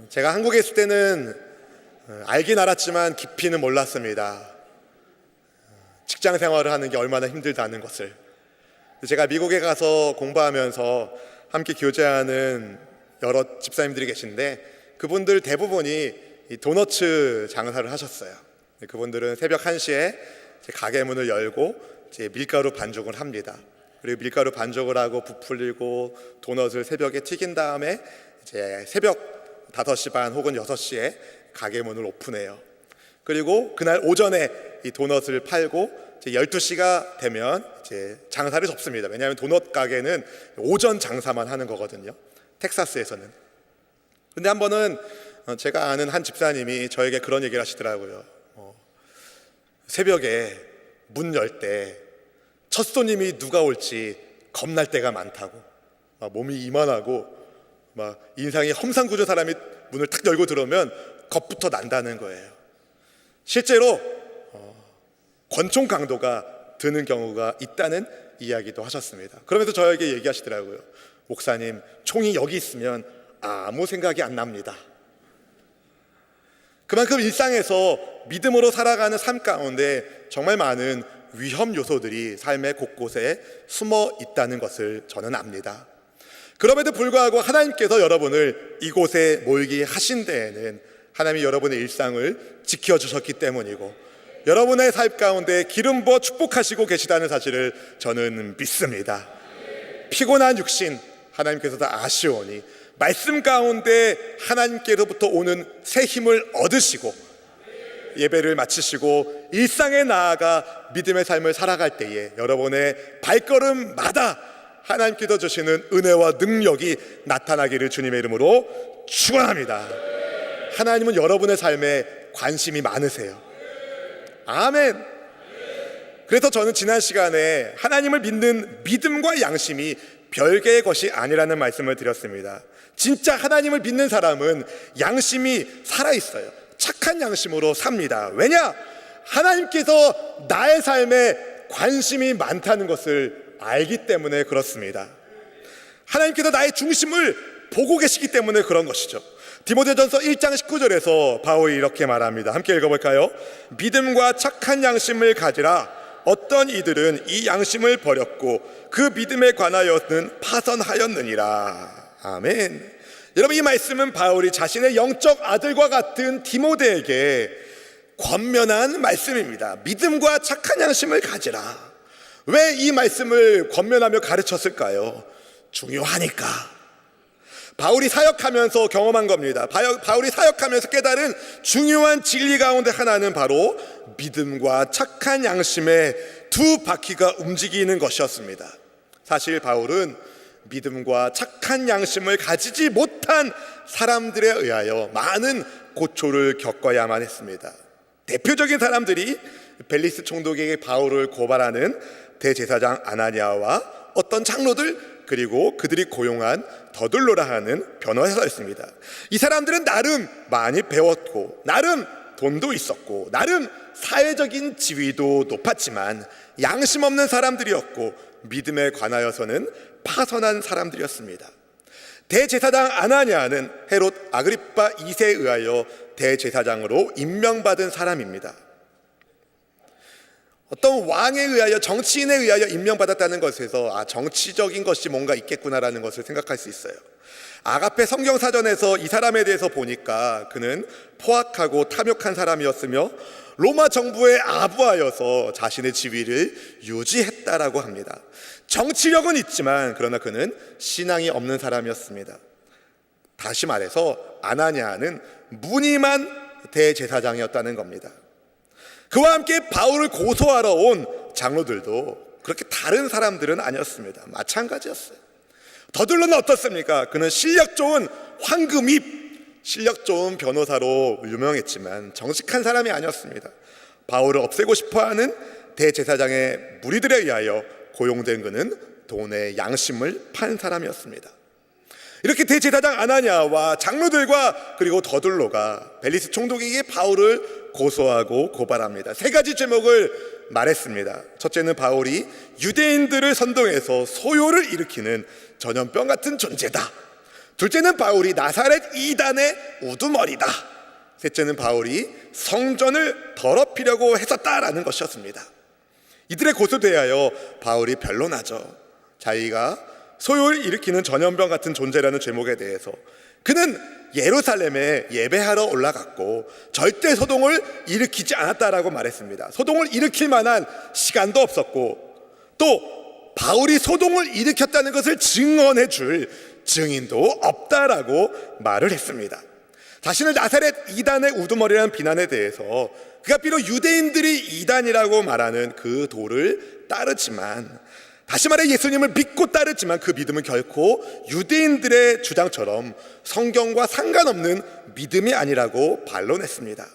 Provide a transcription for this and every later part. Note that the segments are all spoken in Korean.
제가 한국에 있을 때는 알긴 알았지만 깊이는 몰랐습니다. 직장 생활을 하는 게 얼마나 힘들다는 것을. 제가 미국에 가서 공부하면서 함께 교제하는 여러 집사님들이 계신데 그분들 대부분이 이 도너츠 장사를 하셨어요. 그분들은 새벽 1시에 가게 문을 열고 이제 밀가루 반죽을 합니다. 그리고 밀가루 반죽을 하고 부풀리고 도넛을 새벽에 튀긴 다음에 이제 새벽 5시 반 혹은 6시에 가게 문을 오픈해요. 그리고 그날 오전에 이 도넛을 팔고 이제 12시가 되면 이제 장사를 접습니다. 왜냐하면 도넛 가게는 오전 장사만 하는 거거든요, 텍사스에서는. 근데 한 번은 제가 아는 한 집사님이 저에게 그런 얘기를 하시더라고요. 새벽에 문 열 때 첫 손님이 누가 올지 겁날 때가 많다고. 몸이 이만하고 막 인상이 험상궂은 사람이 문을 탁 열고 들어오면 겁부터 난다는 거예요. 실제로 권총 강도가 드는 경우가 있다는 이야기도 하셨습니다. 그러면서 저에게 얘기하시더라고요. 목사님, 총이 여기 있으면 아무 생각이 안 납니다. 그만큼 일상에서 믿음으로 살아가는 삶 가운데 정말 많은 위험 요소들이 삶의 곳곳에 숨어 있다는 것을 저는 압니다. 그럼에도 불구하고 하나님께서 여러분을 이곳에 모이게 하신 데에는 하나님이 여러분의 일상을 지켜주셨기 때문이고 여러분의 삶 가운데 기름 부어 축복하시고 계시다는 사실을 저는 믿습니다. 피곤한 육신 하나님께서 다 아시오니 말씀 가운데 하나님께로부터 오는 새 힘을 얻으시고 예배를 마치시고 일상에 나아가 믿음의 삶을 살아갈 때에 여러분의 발걸음마다 하나님께서 주시는 은혜와 능력이 나타나기를 주님의 이름으로 축원합니다. 하나님은 여러분의 삶에 관심이 많으세요. 아멘. 그래서 저는 지난 시간에 하나님을 믿는 믿음과 양심이 별개의 것이 아니라는 말씀을 드렸습니다. 진짜 하나님을 믿는 사람은 양심이 살아있어요. 착한 양심으로 삽니다. 왜냐? 하나님께서 나의 삶에 관심이 많다는 것을 알기 때문에 그렇습니다. 하나님께서 나의 중심을 보고 계시기 때문에 그런 것이죠. 디모데전서 1장 19절에서 바울이 이렇게 말합니다. 함께 읽어볼까요? 믿음과 착한 양심을 가지라. 어떤 이들은 이 양심을 버렸고 그 믿음에 관하여는 파선하였느니라. 아멘. 여러분, 이 말씀은 바울이 자신의 영적 아들과 같은 디모데에게 권면한 말씀입니다. 믿음과 착한 양심을 가지라. 왜 이 말씀을 권면하며 가르쳤을까요? 중요하니까. 바울이 사역하면서 경험한 겁니다. 바울이 사역하면서 깨달은 중요한 진리 가운데 하나는 바로 믿음과 착한 양심의 두 바퀴가 움직이는 것이었습니다. 사실 바울은 믿음과 착한 양심을 가지지 못한 사람들에 의하여 많은 고초를 겪어야만 했습니다. 대표적인 사람들이 벨리스 총독에게 바울을 고발하는 대제사장 아나니아와 어떤 장로들, 그리고 그들이 고용한 더둘로라 하는 변호사였습니다. 이 사람들은 나름 많이 배웠고 나름 돈도 있었고 나름 사회적인 지위도 높았지만 양심 없는 사람들이었고 믿음에 관하여서는 파선한 사람들이었습니다. 대제사장 아나니아는 헤롯 아그리빠 2세에 의하여 대제사장으로 임명받은 사람입니다. 어떤 왕에 의하여, 정치인에 의하여 임명받았다는 것에서 정치적인 것이 뭔가 있겠구나라는 것을 생각할 수 있어요. 아가페 성경사전에서 이 사람에 대해서 보니까 그는 포악하고 탐욕한 사람이었으며 로마 정부에 아부하여서 자신의 지위를 유지했다라고 합니다. 정치력은 있지만 그러나 그는 신앙이 없는 사람이었습니다. 다시 말해서 아나니아는 무늬만 대제사장이었다는 겁니다. 그와 함께 바울을 고소하러 온 장로들도 그렇게 다른 사람들은 아니었습니다. 마찬가지였어요. 더둘로는 어떻습니까? 그는 실력 좋은 황금입, 실력 좋은 변호사로 유명했지만 정직한 사람이 아니었습니다. 바울을 없애고 싶어하는 대제사장의 무리들에 의하여 고용된 그는 돈의 양심을 판 사람이었습니다. 이렇게 대제사장 아나니아와 장로들과 그리고 더둘로가 벨리스 총독에게 바울을 고소하고 고발합니다. 세 가지 제목을 말했습니다. 첫째는 바울이 유대인들을 선동해서 소요를 일으키는 전염병 같은 존재다. 둘째는 바울이 나사렛 이단의 우두머리다. 셋째는 바울이 성전을 더럽히려고 했었다라는 것이었습니다. 이들의 고소에 대하여 바울이 변론하죠. 자기가 소요를 일으키는 전염병 같은 존재라는 죄목에 대해서 그는 예루살렘에 예배하러 올라갔고 절대 소동을 일으키지 않았다라고 말했습니다. 소동을 일으킬 만한 시간도 없었고 또 바울이 소동을 일으켰다는 것을 증언해 줄 증인도 없다라고 말을 했습니다. 자신을 나사렛 이단의 우두머리라는 비난에 대해서 그가 비록 유대인들이 이단이라고 말하는 그 도를 따르지만, 다시 말해 예수님을 믿고 따르지만 그 믿음은 결코 유대인들의 주장처럼 성경과 상관없는 믿음이 아니라고 반론했습니다.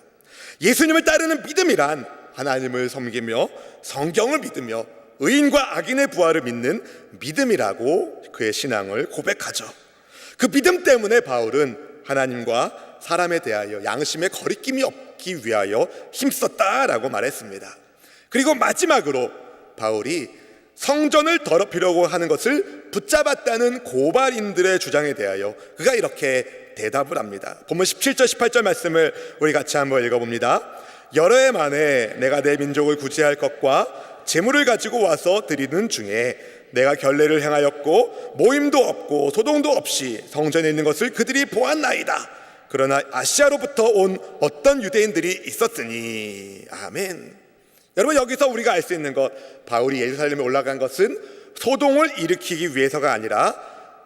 예수님을 따르는 믿음이란 하나님을 섬기며 성경을 믿으며 의인과 악인의 부활을 믿는 믿음이라고 그의 신앙을 고백하죠. 그 믿음 때문에 바울은 하나님과 사람에 대하여 양심의 거리낌이 없기 위하여 힘썼다라고 말했습니다. 그리고 마지막으로 바울이 성전을 더럽히려고 하는 것을 붙잡았다는 고발인들의 주장에 대하여 그가 이렇게 대답을 합니다. 본문 17절 18절 말씀을 우리 같이 한번 읽어봅니다. 여러 해 만에 내가 내 민족을 구제할 것과 재물을 가지고 와서 드리는 중에 내가 결례를 행하였고 모임도 없고 소동도 없이 성전에 있는 것을 그들이 보았나이다. 그러나 아시아로부터 온 어떤 유대인들이 있었으니. 아멘. 여러분, 여기서 우리가 알 수 있는 것, 바울이 예루살렘에 올라간 것은 소동을 일으키기 위해서가 아니라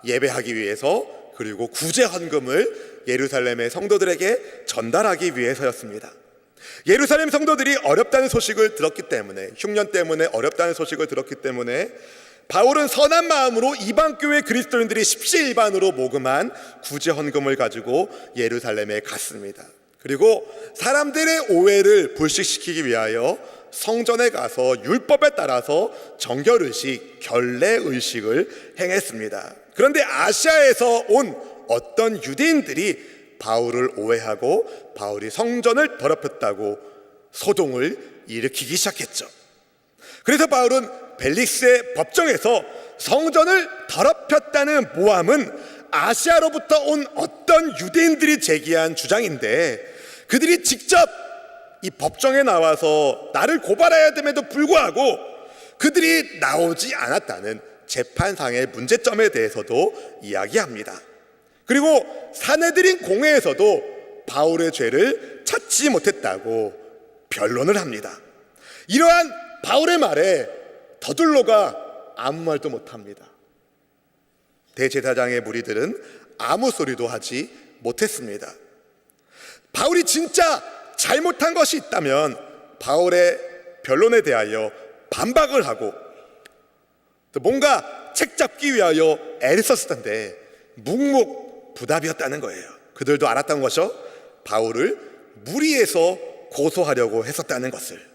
예배하기 위해서, 그리고 구제 헌금을 예루살렘의 성도들에게 전달하기 위해서였습니다. 예루살렘 성도들이 어렵다는 소식을 들었기 때문에, 흉년 때문에 어렵다는 소식을 들었기 때문에 바울은 선한 마음으로 이방교회 그리스도인들이 십시일반으로 모금한 구제 헌금을 가지고 예루살렘에 갔습니다. 그리고 사람들의 오해를 불식시키기 위하여 성전에 가서 율법에 따라서 정결의식, 결례의식을 행했습니다. 그런데 아시아에서 온 어떤 유대인들이 바울을 오해하고 바울이 성전을 더럽혔다고 소동을 일으키기 시작했죠. 그래서 바울은 벨릭스의 법정에서 성전을 더럽혔다는 모함은 아시아로부터 온 어떤 유대인들이 제기한 주장인데, 그들이 직접 이 법정에 나와서 나를 고발해야 됨에도 불구하고 그들이 나오지 않았다는 재판상의 문제점에 대해서도 이야기합니다. 그리고 사내들인 공회에서도 바울의 죄를 찾지 못했다고 변론을 합니다. 이러한 바울의 말에 더둘로가 아무 말도 못합니다. 대제사장의 무리들은 아무 소리도 하지 못했습니다. 바울이 진짜 잘못한 것이 있다면 바울의 변론에 대하여 반박을 하고 뭔가 책잡기 위하여 애를 썼을 텐데 묵묵부답이었다는 거예요. 그들도 알았던 것이죠. 바울을 무리해서 고소하려고 했었다는 것을.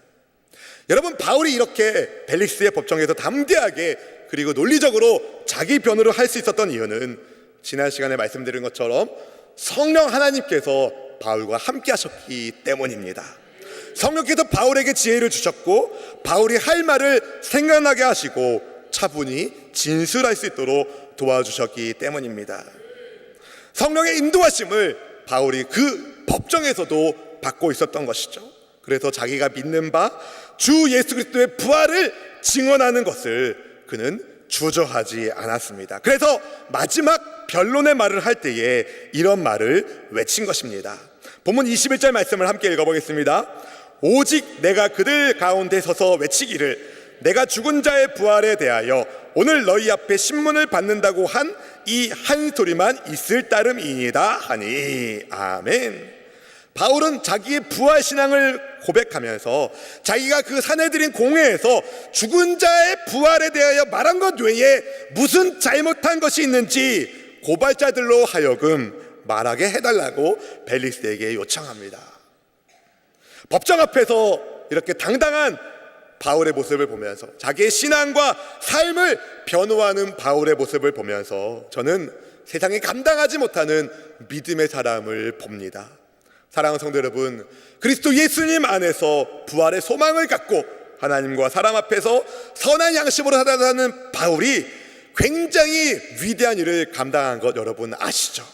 여러분, 바울이 이렇게 벨릭스의 법정에서 담대하게 그리고 논리적으로 자기 변호를 할 수 있었던 이유는 지난 시간에 말씀드린 것처럼 성령 하나님께서 바울과 함께 하셨기 때문입니다. 성령께서 바울에게 지혜를 주셨고 바울이 할 말을 생각나게 하시고 차분히 진술할 수 있도록 도와주셨기 때문입니다. 성령의 인도하심을 바울이 그 법정에서도 받고 있었던 것이죠. 그래서 자기가 믿는 바 주 예수 그리스도의 부활을 증언하는 것을 그는 주저하지 않았습니다. 그래서 마지막 변론의 말을 할 때에 이런 말을 외친 것입니다. 본문 21절 말씀을 함께 읽어보겠습니다. 오직 내가 그들 가운데 서서 외치기를 내가 죽은 자의 부활에 대하여 오늘 너희 앞에 신문을 받는다고 한 이 한 소리만 있을 따름이니이다 하니. 아멘. 바울은 자기의 부활 신앙을 고백하면서 자기가 그 사내들인 공회에서 죽은 자의 부활에 대하여 말한 것 외에 무슨 잘못한 것이 있는지 고발자들로 하여금 말하게 해달라고 벨릭스에게 요청합니다. 법정 앞에서 이렇게 당당한 바울의 모습을 보면서 자기의 신앙과 삶을 변호하는 바울의 모습을 보면서 저는 세상이 감당하지 못하는 믿음의 사람을 봅니다. 사랑하는 성도 여러분, 그리스도 예수님 안에서 부활의 소망을 갖고 하나님과 사람 앞에서 선한 양심으로 살아가는 바울이 굉장히 위대한 일을 감당한 것 여러분 아시죠?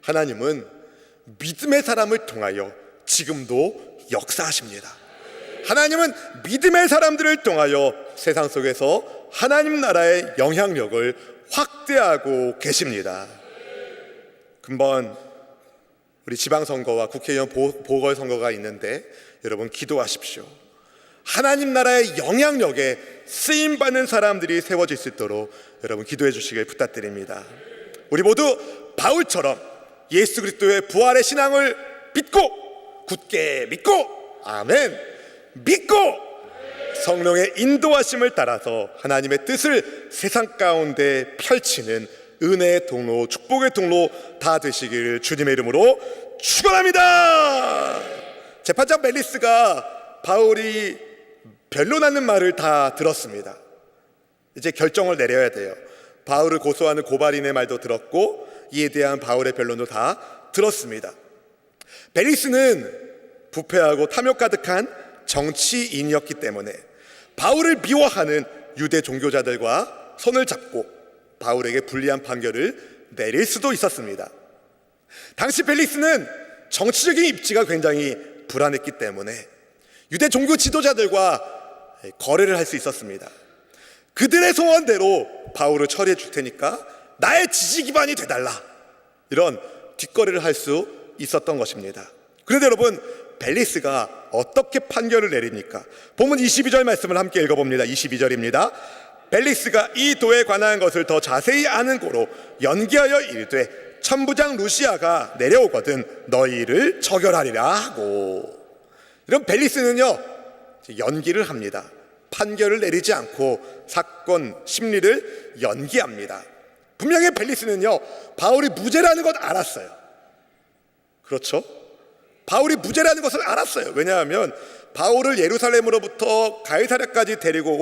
하나님은 믿음의 사람을 통하여 지금도 역사하십니다. 하나님은 믿음의 사람들을 통하여 세상 속에서 하나님 나라의 영향력을 확대하고 계십니다. 금번 우리 지방선거와 국회의원 보궐선거가 있는데 여러분 기도하십시오. 하나님 나라의 영향력에 쓰임받는 사람들이 세워질 수 있도록 여러분 기도해 주시길 부탁드립니다. 우리 모두 바울처럼 예수 그리스도의 부활의 신앙을 믿고 굳게 믿고 아멘 믿고 성령의 인도하심을 따라서 하나님의 뜻을 세상 가운데 펼치는 은혜의 통로, 축복의 통로 다 되시길 주님의 이름으로 축원합니다. 재판장 멜리스가 바울이 변론하는 말을 다 들었습니다. 이제 결정을 내려야 돼요. 바울을 고소하는 고발인의 말도 들었고 이에 대한 바울의 변론도 다 들었습니다. 멜리스는 부패하고 탐욕 가득한 정치인이었기 때문에 바울을 미워하는 유대 종교자들과 손을 잡고 바울에게 불리한 판결을 내릴 수도 있었습니다. 당시 벨리스는 정치적인 입지가 굉장히 불안했기 때문에 유대 종교 지도자들과 거래를 할 수 있었습니다. 그들의 소원대로 바울을 처리해 줄 테니까 나의 지지 기반이 돼달라, 이런 뒷거래를 할 수 있었던 것입니다. 그런데 여러분, 벨리스가 어떻게 판결을 내립니까? 본문 22절 말씀을 함께 읽어봅니다. 22절입니다. 벨리스가 이 도에 관한 것을 더 자세히 아는 고로 연기하여 이르되 천부장 루시아가 내려오거든 너희를 처결하리라 하고. 이런 벨리스는요 연기를 합니다. 판결을 내리지 않고 사건 심리를 연기합니다. 분명히 벨리스는요 바울이 무죄라는 것 알았어요. 그렇죠? 바울이 무죄라는 것을 알았어요. 왜냐하면 바울을 예루살렘으로부터 가이사랴까지 데리고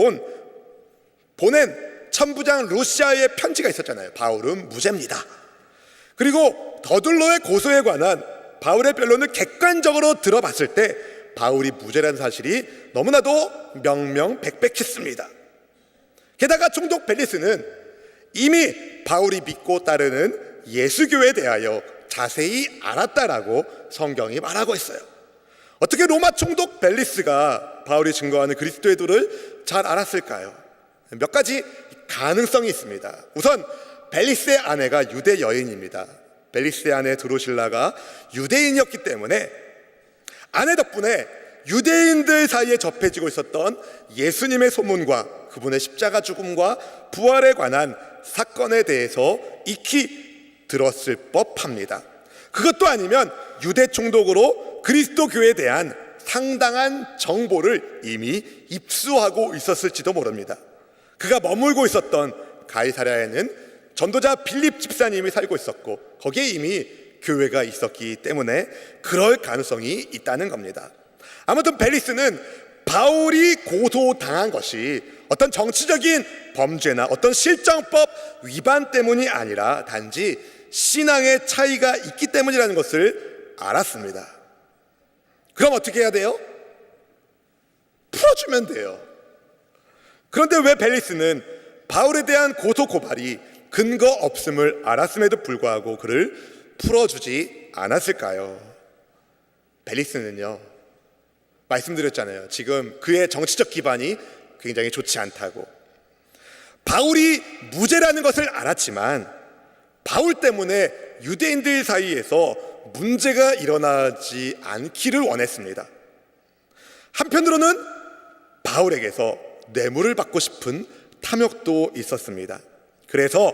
보낸 천부장 루시아의 편지가 있었잖아요. 바울은 무죄입니다. 그리고 더둘로의 고소에 관한 바울의 변론을 객관적으로 들어봤을 때 바울이 무죄라는 사실이 너무나도 명명백백했습니다. 게다가 총독 벨리스는 이미 바울이 믿고 따르는 예수교에 대하여 자세히 알았다라고 성경이 말하고 있어요. 어떻게 로마 총독 벨리스가 바울이 증거하는 그리스도의 도를 잘 알았을까요? 몇 가지 가능성이 있습니다. 우선 벨리스의 아내가 유대 여인입니다. 벨리스의 아내 드로실라가 유대인이었기 때문에 아내 덕분에 유대인들 사이에 접해지고 있었던 예수님의 소문과 그분의 십자가 죽음과 부활에 관한 사건에 대해서 익히 들었을 법합니다. 그것도 아니면 유대 총독으로 그리스도 교회에 대한 상당한 정보를 이미 입수하고 있었을지도 모릅니다. 그가 머물고 있었던 가이사랴에는 전도자 빌립 집사님이 살고 있었고 거기에 이미 교회가 있었기 때문에 그럴 가능성이 있다는 겁니다. 아무튼 벨리스는 바울이 고소당한 것이 어떤 정치적인 범죄나 어떤 실정법 위반 때문이 아니라 단지 신앙의 차이가 있기 때문이라는 것을 알았습니다. 그럼 어떻게 해야 돼요? 풀어주면 돼요. 그런데 왜 벨리스는 바울에 대한 고소 고발이 근거 없음을 알았음에도 불구하고 그를 풀어주지 않았을까요? 벨리스는요 말씀드렸잖아요. 지금 그의 정치적 기반이 굉장히 좋지 않다고. 바울이 무죄라는 것을 알았지만 바울 때문에 유대인들 사이에서 문제가 일어나지 않기를 원했습니다. 한편으로는 바울에게서 뇌물을 받고 싶은 탐욕도 있었습니다. 그래서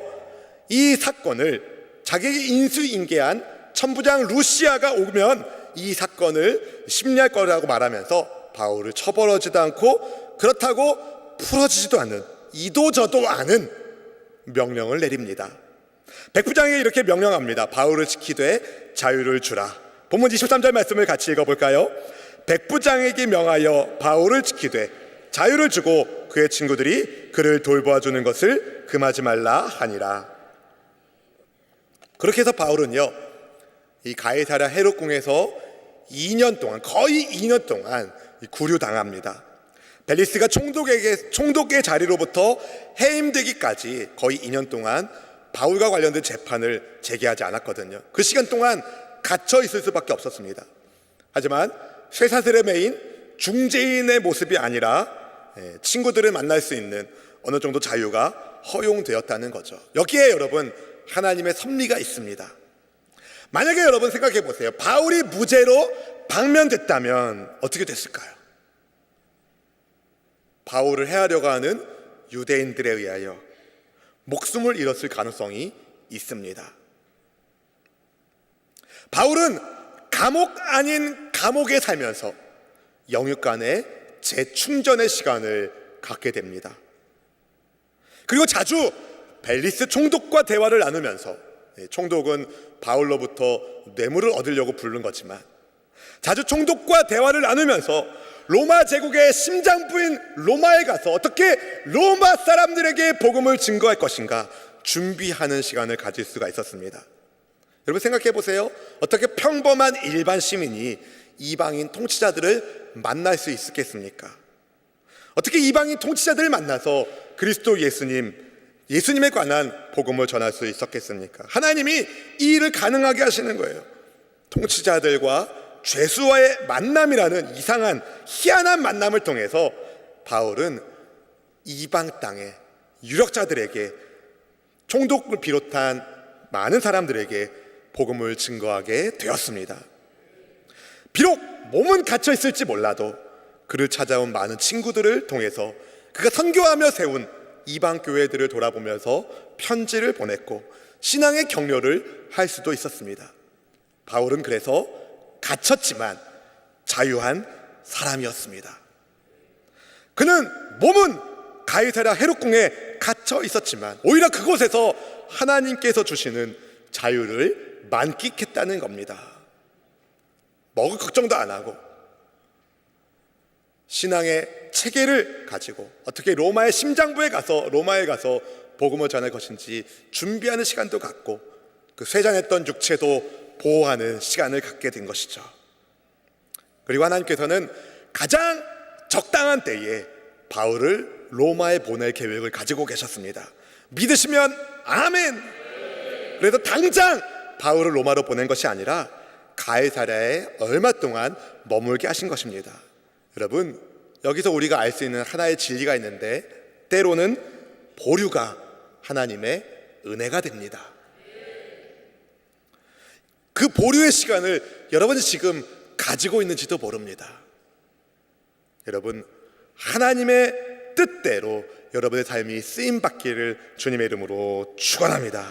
이 사건을 자기에게 인수인계한 천부장 루시아가 오면 이 사건을 심리할 거라고 말하면서 바울을 처벌하지도 않고 그렇다고 풀어지지도 않는 이도저도 않은 명령을 내립니다. 백부장에게 이렇게 명령합니다. 바울을 지키되 자유를 주라. 본문 23절 말씀을 같이 읽어볼까요? 백부장에게 명하여 바울을 지키되 자유를 주고 그의 친구들이 그를 돌보아주는 것을 금하지 말라 하니라. 그렇게 해서 바울은요 이 가이사랴 헤롯궁에서 2년 동안, 거의 2년 동안 구류당합니다. 벨리스가 총독의 자리로부터 해임되기까지 거의 2년 동안 바울과 관련된 재판을 제기하지 않았거든요. 그 시간 동안 갇혀 있을 수밖에 없었습니다. 하지만 쇠사슬에 매인 중재인의 모습이 아니라 친구들을 만날 수 있는 어느 정도 자유가 허용되었다는 거죠. 여기에 여러분 하나님의 섭리가 있습니다. 만약에 여러분 생각해 보세요. 바울이 무죄로 방면됐다면 어떻게 됐을까요? 바울을 해하려고 하는 유대인들에 의하여 목숨을 잃었을 가능성이 있습니다. 바울은 감옥 아닌 감옥에 살면서 영육간의 재충전의 시간을 갖게 됩니다. 그리고 자주 벨리스 총독과 대화를 나누면서, 총독은 바울로부터 뇌물을 얻으려고 부른 거지만 자주 총독과 대화를 나누면서 로마 제국의 심장부인 로마에 가서 어떻게 로마 사람들에게 복음을 증거할 것인가 준비하는 시간을 가질 수가 있었습니다. 여러분 생각해 보세요. 어떻게 평범한 일반 시민이 이방인 통치자들을 만날 수 있겠습니까? 어떻게 이방인 통치자들을 만나서 그리스도 예수님에 관한 복음을 전할 수 있었겠습니까? 하나님이 이 일을 가능하게 하시는 거예요. 통치자들과 죄수와의 만남이라는 이상한 희한한 만남을 통해서 바울은 이방 땅의 유력자들에게, 총독을 비롯한 많은 사람들에게 복음을 증거하게 되었습니다. 비록 몸은 갇혀 있을지 몰라도 그를 찾아온 많은 친구들을 통해서 그가 선교하며 세운 이방 교회들을 돌아보면서 편지를 보냈고 신앙의 격려를 할 수도 있었습니다. 바울은 그래서 갇혔지만 자유한 사람이었습니다. 그는 몸은 가이사랴 헤롯궁에 갇혀 있었지만 오히려 그곳에서 하나님께서 주시는 자유를 만끽했다는 겁니다. 먹을 걱정도 안 하고 신앙의 체계를 가지고 어떻게 로마의 심장부에 가서 복음을 전할 것인지 준비하는 시간도 갖고 그 쇠잔했던 육체도 보호하는 시간을 갖게 된 것이죠. 그리고 하나님께서는 가장 적당한 때에 바울을 로마에 보낼 계획을 가지고 계셨습니다. 믿으시면 아멘. 그래서 당장 바울을 로마로 보낸 것이 아니라 가이사랴에 얼마 동안 머물게 하신 것입니다. 여러분, 여기서 우리가 알 수 있는 하나의 진리가 있는데 때로는 보류가 하나님의 은혜가 됩니다. 그 보류의 시간을 여러분이 지금 가지고 있는지도 모릅니다. 여러분, 하나님의 뜻대로 여러분의 삶이 쓰임받기를 주님의 이름으로 축원합니다.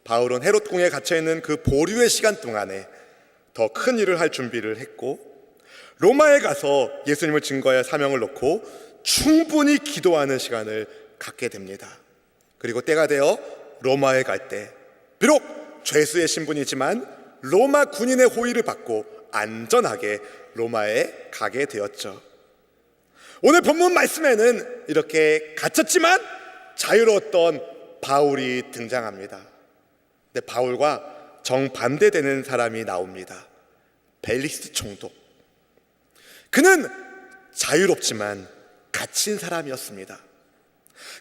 바울은 헤롯궁에 갇혀있는 그 보류의 시간 동안에 더 큰 일을 할 준비를 했고 로마에 가서 예수님을 증거할 사명을 놓고 충분히 기도하는 시간을 갖게 됩니다. 그리고 때가 되어 로마에 갈 때 비록 죄수의 신분이지만 로마 군인의 호의를 받고 안전하게 로마에 가게 되었죠. 오늘 본문 말씀에는 이렇게 갇혔지만 자유로웠던 바울이 등장합니다. 근데 바울과 정반대되는 사람이 나옵니다. 벨리스 총독. 그는 자유롭지만 갇힌 사람이었습니다.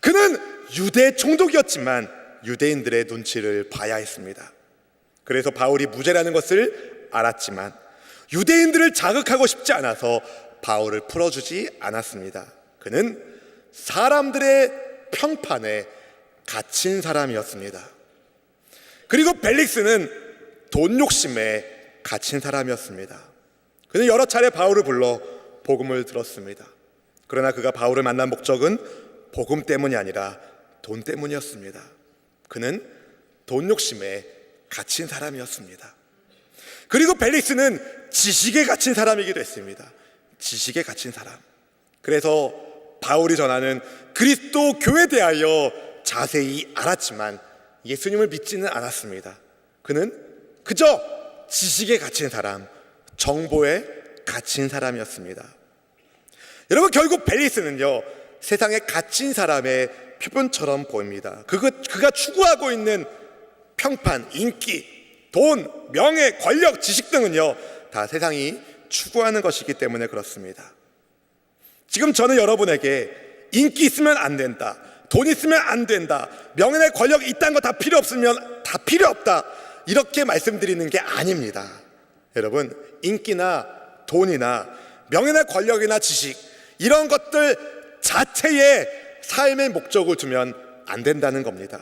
그는 유대 총독이었지만 유대인들의 눈치를 봐야 했습니다. 그래서 바울이 무죄라는 것을 알았지만 유대인들을 자극하고 싶지 않아서 바울을 풀어주지 않았습니다. 그는 사람들의 평판에 갇힌 사람이었습니다. 그리고 벨릭스는 돈 욕심에 갇힌 사람이었습니다. 그는 여러 차례 바울을 불러 복음을 들었습니다. 그러나 그가 바울을 만난 목적은 복음 때문이 아니라 돈 때문이었습니다. 그는 돈 욕심에 갇힌 사람이었습니다. 그리고 벨릭스는 지식에 갇힌 사람이기도 했습니다. 지식에 갇힌 사람. 그래서 바울이 전하는 그리스도 교회에 대하여 자세히 알았지만 예수님을 믿지는 않았습니다. 그는 그저 지식에 갇힌 사람, 정보에 갇힌 사람이었습니다. 여러분, 결국 벨릭스는요 세상에 갇힌 사람의 표본처럼 보입니다. 그가 추구하고 있는 평판, 인기, 돈, 명예, 권력, 지식 등은요 다 세상이 추구하는 것이기 때문에 그렇습니다. 지금 저는 여러분에게 인기 있으면 안 된다, 돈 있으면 안 된다, 명예나 권력 이딴 거 다 필요 없으면 다 필요 없다, 이렇게 말씀드리는 게 아닙니다. 여러분, 인기나 돈이나 명예나 권력이나 지식, 이런 것들 자체에 삶의 목적을 두면 안 된다는 겁니다.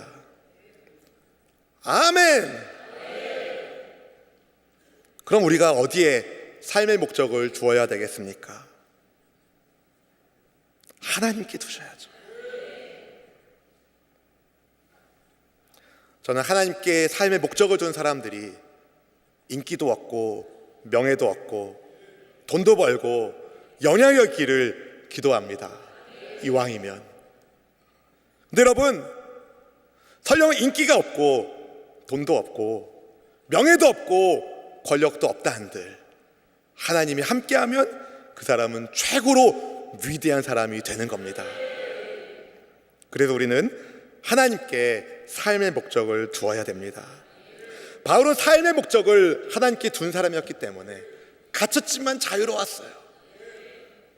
아멘. 그럼 우리가 어디에 삶의 목적을 두어야 되겠습니까? 하나님께 두셔야죠. 저는 하나님께 삶의 목적을 둔 사람들이 인기도 얻고 명예도 얻고 돈도 벌고 영향력 있기를 기도합니다. 이왕이면. 근데 여러분, 설령 인기가 없고 돈도 없고 명예도 없고 권력도 없다 한들 하나님이 함께하면 그 사람은 최고로 위대한 사람이 되는 겁니다. 그래서 우리는 하나님께 삶의 목적을 두어야 됩니다. 바울은 삶의 목적을 하나님께 둔 사람이었기 때문에 갇혔지만 자유로웠어요.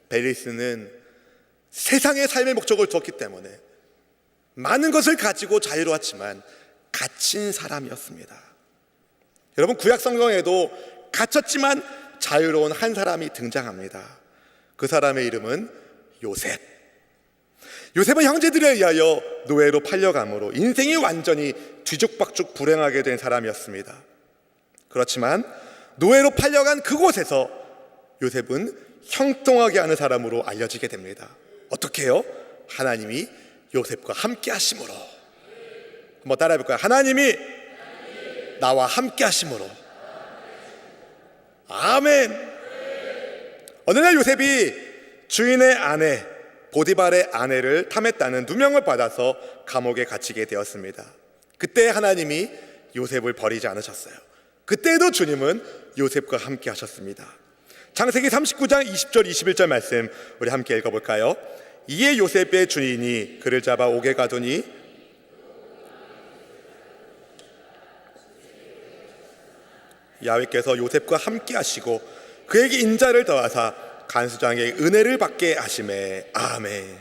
벨리스는 세상의 삶의 목적을 두었기 때문에 많은 것을 가지고 자유로웠지만 갇힌 사람이었습니다. 여러분, 구약 성경에도 갇혔지만 자유로운 한 사람이 등장합니다. 그 사람의 이름은 요셉. 요셉은 형제들에 의하여 노예로 팔려감으로 인생이 완전히 뒤죽박죽 불행하게 된 사람이었습니다. 그렇지만 노예로 팔려간 그곳에서 요셉은 형통하게 하는 사람으로 알려지게 됩니다. 어떻게 해요? 하나님이 요셉과 함께 하심으로. 한번 따라해 볼까요? 하나님이 나와 함께 하심으로. 아멘. 어느 날 요셉이 주인의 아내 보디발의 아내를 탐했다는 누명을 받아서 감옥에 갇히게 되었습니다. 그때 하나님이 요셉을 버리지 않으셨어요. 그때도 주님은 요셉과 함께 하셨습니다. 창세기 39장 20절 21절 말씀 우리 함께 읽어볼까요? 이에 요셉의 주인이 그를 잡아 옥에 가두니 야훼께서 요셉과 함께 하시고 그에게 인자를 더하사 간수장의 은혜를 받게 하시매. 아멘.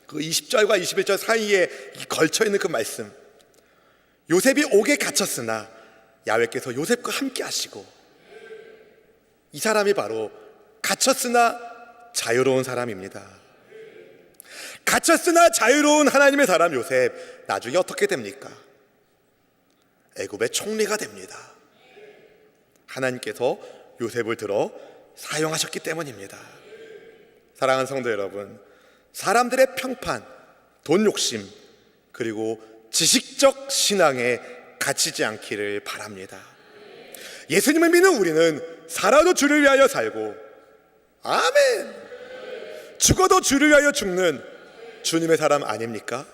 그 20절과 21절 사이에 걸쳐있는 그 말씀, 요셉이 옥에 갇혔으나 야훼께서 요셉과 함께 하시고, 이 사람이 바로 갇혔으나 자유로운 사람입니다. 갇혔으나 자유로운 하나님의 사람 요셉, 나중에 어떻게 됩니까? 애굽의 총리가 됩니다. 하나님께서 요셉을 들어 사용하셨기 때문입니다. 사랑하는 성도 여러분, 사람들의 평판, 돈 욕심, 그리고 지식적 신앙에 갇히지 않기를 바랍니다. 예수님을 믿는 우리는 살아도 주를 위하여 살고, 아멘, 죽어도 주를 위하여 죽는 주님의 사람 아닙니까?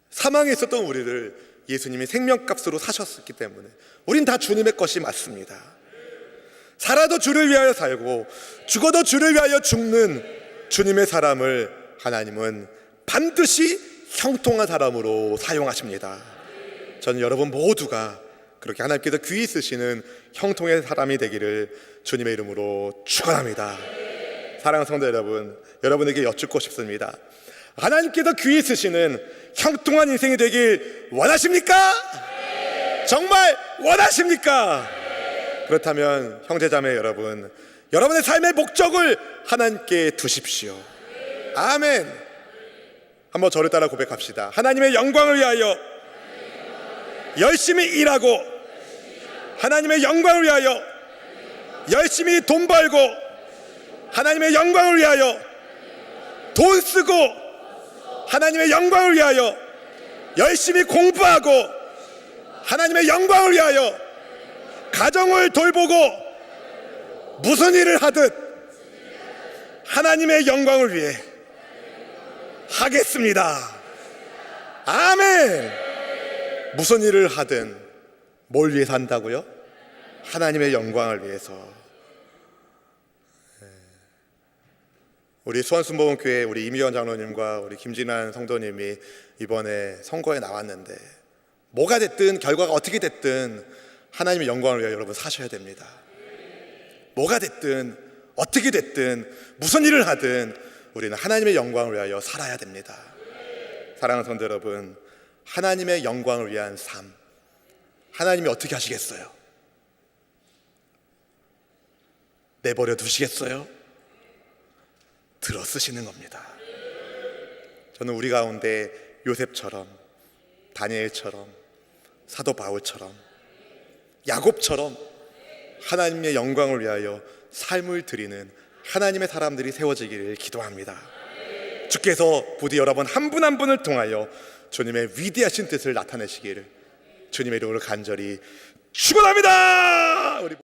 사망에 있었던 우리를 예수님이 생명값으로 사셨기 때문에 우린 다 주님의 것이 맞습니다. 살아도 주를 위하여 살고 죽어도 주를 위하여 죽는 주님의 사람을 하나님은 반드시 형통한 사람으로 사용하십니다. 저는 여러분 모두가 그렇게 하나님께서 귀히 쓰시는 형통의 사람이 되기를 주님의 이름으로 축원합니다. 사랑하는 성도 여러분, 여러분에게 여쭙고 싶습니다. 하나님께서 귀히 쓰시는 형통한 인생이 되길 원하십니까? 정말 원하십니까? 그렇다면 형제자매 여러분, 여러분의 삶의 목적을 하나님께 두십시오. 아멘. 한번 저를 따라 고백합시다. 하나님의 영광을 위하여 열심히 일하고, 하나님의 영광을 위하여 열심히 돈 벌고, 하나님의 영광을 위하여 돈 쓰고, 하나님의 영광을 위하여 열심히 공부하고, 하나님의 영광을 위하여 가정을 돌보고, 무슨 일을 하듯 하나님의 영광을 위해 하겠습니다. 아멘. 무슨 일을 하든 뭘 위해서 한다고요? 하나님의 영광을 위해서. 우리 수원순복음교회 우리 이미원 장로님과 우리 김진환 성도님이 이번에 선거에 나왔는데, 뭐가 됐든 결과가 어떻게 됐든 하나님의 영광을 위해 여러분 사셔야 됩니다. 뭐가 됐든 어떻게 됐든 무슨 일을 하든 우리는 하나님의 영광을 위하여 살아야 됩니다. 사랑하는 성도 여러분, 하나님의 영광을 위한 삶, 하나님이 어떻게 하시겠어요? 내버려 두시겠어요? 들어 쓰시는 겁니다. 저는 우리 가운데 요셉처럼, 다니엘처럼, 사도 바울처럼, 야곱처럼 하나님의 영광을 위하여 삶을 드리는 하나님의 사람들이 세워지기를 기도합니다. 주께서 부디 여러분 한 분 한 분을 통하여 주님의 위대하신 뜻을 나타내시기를 주님의 이름으로 간절히 축원합니다.